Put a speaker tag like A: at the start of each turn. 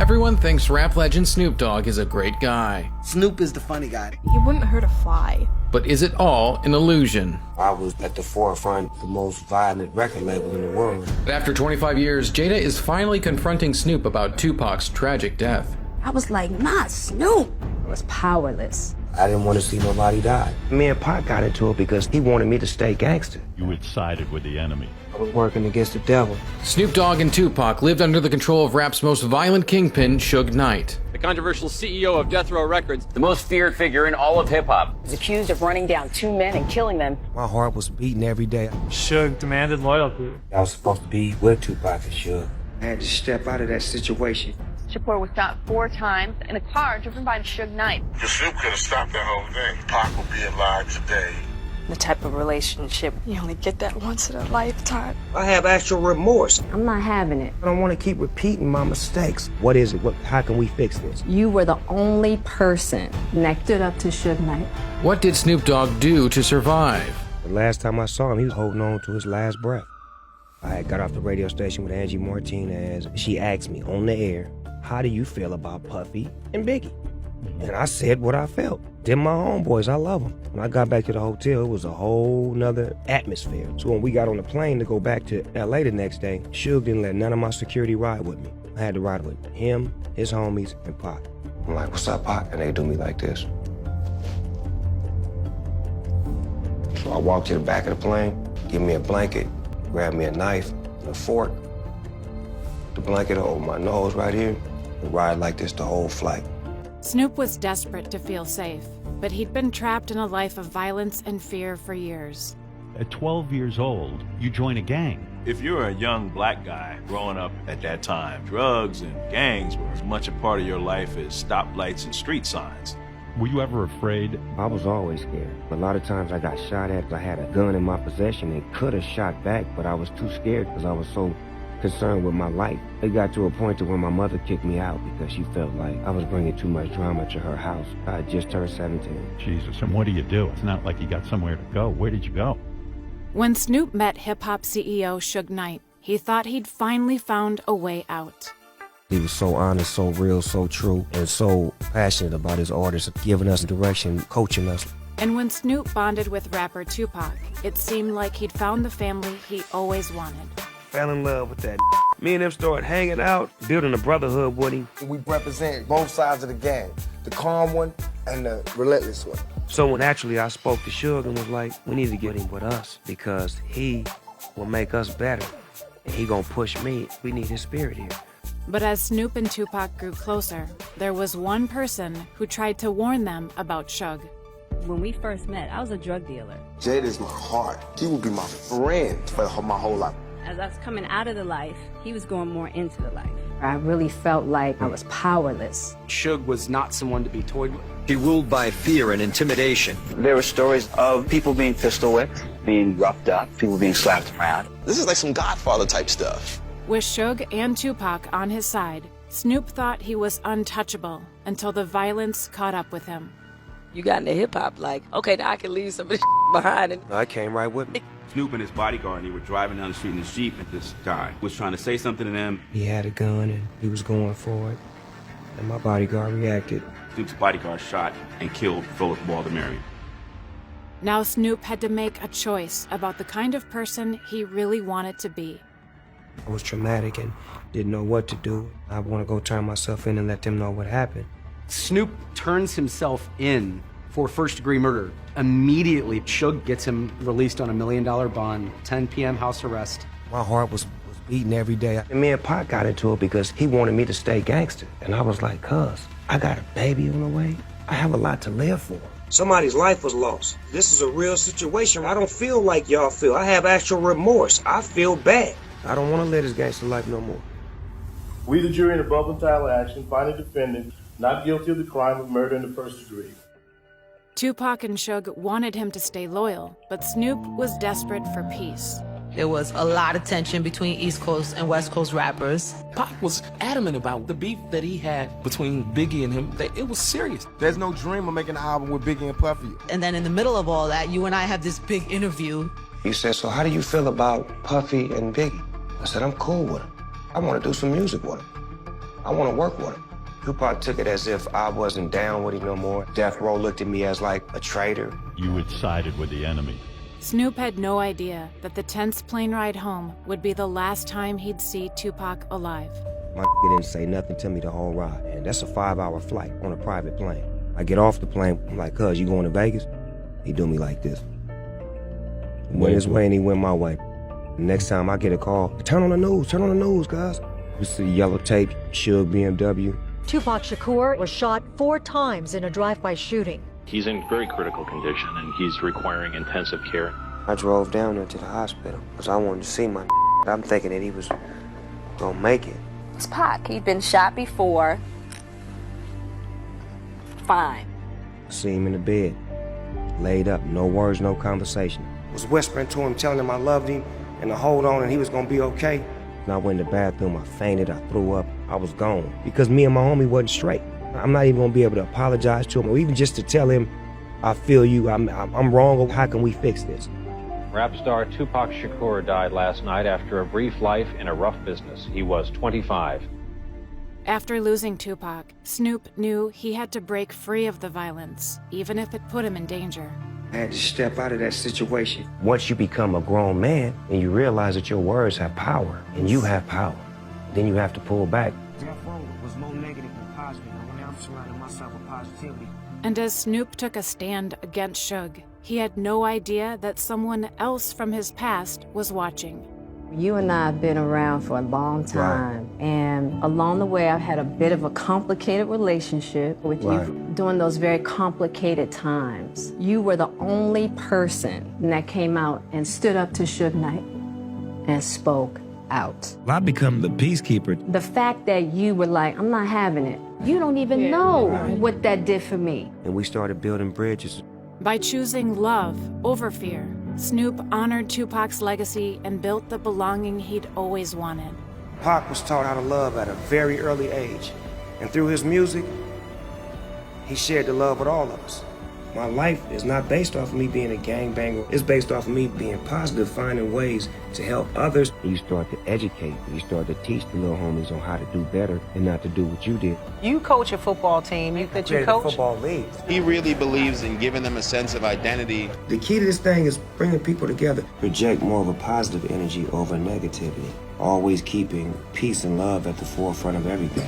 A: Everyone thinks rap legend Snoop Dogg is a great guy.
B: Snoop is the funny guy.
C: He wouldn't hurt a fly.
A: But is it all an illusion?
D: I was at the forefront of the most violent record label in the world.
A: After 25 years, Jada is finally confronting Snoop about Tupac's tragic death.
E: I was like, not Snoop. I was powerless.
D: I didn't want to see nobody die. Me and Pac got into it because he wanted me to stay gangster.
F: You had sided with the enemy.
D: I was working against the devil.
A: Snoop Dogg and Tupac lived under the control of rap's most violent kingpin, Suge Knight.
G: The controversial CEO of Death Row Records,
H: the most feared figure in all of hip-hop.
I: He was accused of running down 2 men and killing them.
D: My heart was beating every day.
J: Suge demanded loyalty.
D: I was supposed to be with Tupac and Suge. I had to step out of that situation.
K: Shakur was shot 4 times in a car driven by Suge Knight.
L: If Snoop could have stopped that whole thing, Pac would be alive today.
C: The type of relationship, you only get that once in a lifetime.
D: I have actual remorse.
E: I'm not having it.
D: I don't want to keep repeating my mistakes. What is it? How can we fix this?
E: You were the only person connected up to Suge Knight.
A: What did Snoop Dogg do to survive?
D: The last time I saw him, he was holding on to his last breath. I had got off the radio station with Angie Martinez. She asked me on the air, how do you feel about Puffy and Biggie? And I said what I felt. They're my homeboys, I love them. When I got back to the hotel, it was a whole nother atmosphere. So when we got on the plane to go back to LA the next day, Suge didn't let none of my security ride with me. I had to ride with him, his homies, and Pac. I'm like, what's up, Pac? And they do me like this. So I walked to the back of the plane, give me a blanket, grab me a knife and a fork, the blanket over my nose right here, and ride like this the whole flight.
M: Snoop was desperate to feel safe, but he'd been trapped in a life of violence and fear for years.
F: At 12 years old, you join a gang.
N: If you're a young black guy growing up at that time, drugs and gangs were as much a part of your life as stoplights and street signs.
F: Were you ever afraid?
D: I was always scared. A lot of times I got shot at. I had a gun in my possession and could have shot back, but I was too scared because I was so concerned with my life. It got to a point to where my mother kicked me out because she felt like I was bringing too much drama to her house. I had just turned 17.
F: Jesus, and what do you do? It's not like you got somewhere to go. Where did you go?
M: When Snoop met hip-hop CEO Suge Knight, he thought he'd finally found a way out.
D: He was so honest, so real, so true, and so passionate about his artists, giving us direction, coaching us.
M: And when Snoop bonded with rapper Tupac, it seemed like he'd found the family he always wanted.
D: Fell in love with that. Me and him started hanging out, building a brotherhood with him.
B: We represent both sides of the gang, the calm one and the relentless one.
D: So when actually I spoke to Suge and was like, we need to get him with us because he will make us better. And he gonna push me. We need his spirit here.
M: But as Snoop and Tupac grew closer, there was one person who tried to warn them about Suge.
E: When we first met, I was a drug dealer.
B: Jada's my heart. He will be my friend for my whole life.
E: As I was coming out of the life, he was going more into the life. I really felt like I was powerless.
G: Suge was not someone to be toyed with.
H: He ruled by fear and intimidation.
O: There were stories of people being pistol whipped, being roughed up, people being slapped around.
P: This is like some Godfather type stuff.
M: With Suge and Tupac on his side, Snoop thought he was untouchable until the violence caught up with him.
I: You got into hip-hop like, okay, now I can leave some of this behind. And
D: I came right with me.
N: Snoop and his bodyguard, and they were driving down the street in his Jeep, and this guy was trying to say something to them.
D: He had a gun, and he was going for it. And my bodyguard reacted.
N: Snoop's bodyguard shot and killed Philip Waldemarian.
M: Now Snoop had to make a choice about the kind of person he really wanted to be.
D: I was traumatic and didn't know what to do. I want to go turn myself in and let them know what happened.
G: Snoop turns himself in for first-degree murder. Immediately, Suge gets him released on $1 million bond, 10 p.m. house arrest.
D: My heart was beating every day. And me and Pac got into it because he wanted me to stay gangster. And I was like, cuz, I got a baby on the way. I have a lot to live for. Somebody's life was lost. This is a real situation. I don't feel like y'all feel. I have actual remorse. I feel bad. I don't want to live this gangster life no more.
L: We, the jury in the above entitled action, find the defendant not guilty of the crime of murder in the first degree.
M: Tupac and Suge wanted him to stay loyal, but Snoop was desperate for peace.
I: There was a lot of tension between East Coast and West Coast rappers.
Q: Pac was adamant about the beef that he had between Biggie and him. It was serious.
B: There's no dream of making an album with Biggie and Puffy.
I: And then in the middle of all that, you and I have this big interview.
D: He said, so how do you feel about Puffy and Biggie? I said, I'm cool with them. I want to do some music with them. I want to work with him. Tupac took it as if I wasn't down with him no more. Death Row looked at me as like a traitor.
F: You had sided with the enemy.
M: Snoop had no idea that the tense plane ride home would be the last time he'd see Tupac alive.
D: My didn't say nothing to me the whole ride, and that's a 5-hour flight on a private plane. I get off the plane, I'm like, cuz, you going to Vegas? He do me like this. He went his way and he went my way. The next time I get a call, turn on the news, guys. You see yellow tape, Suge BMW.
R: Tupac Shakur was shot 4 times in a drive-by shooting.
S: He's in very critical condition and he's requiring intensive care.
D: I drove down there to the hospital because I wanted to see my I'm thinking that he was gonna make it.
I: It's Pac. He'd been shot before. Fine.
D: See him in the bed, laid up, no words, no conversation. Was whispering to him, telling him I loved him and to hold on and he was gonna be okay. And I went in the bathroom, I fainted, I threw up, I was gone. Because me and my homie wasn't straight. I'm not even gonna be able to apologize to him or even just to tell him, I feel you, I'm wrong, how can we fix this?
T: Rap star Tupac Shakur died last night after a brief life in a rough business. He was 25.
M: After losing Tupac, Snoop knew he had to break free of the violence, even if it put him in danger.
D: I had to step out of that situation. Once you become a grown man and you realize that your words have power and you have power, then you have to pull back. Death Row was more negative than positive, and now I'm surrounding myself with positivity.
M: And as Snoop took a stand against Suge, he had no idea that someone else from his past was watching.
E: You and I have been around for a long time, and along the way I've had a bit of a complicated relationship with you during those very complicated times. You were the only person that came out and stood up to Suge Knight and spoke out.
U: I become the peacekeeper.
E: The fact that you were like, I'm not having it, you don't even know what that did for me.
D: And we started building bridges.
M: By choosing love over fear, Snoop honored Tupac's legacy and built the belonging he'd always wanted.
D: Pac was taught how to love at a very early age. And through his music, he shared the love with all of us. My life is not based off of me being a gangbanger. It's based off of me being positive, finding ways to help others. You start to educate. You start to teach the little homies on how to do better and not to do what you did.
V: You coach a football team. You coach a
D: football league.
P: He really believes in giving them a sense of identity.
D: The key to this thing is bringing people together. Project more of a positive energy over negativity. Always keeping peace and love at the forefront of everything.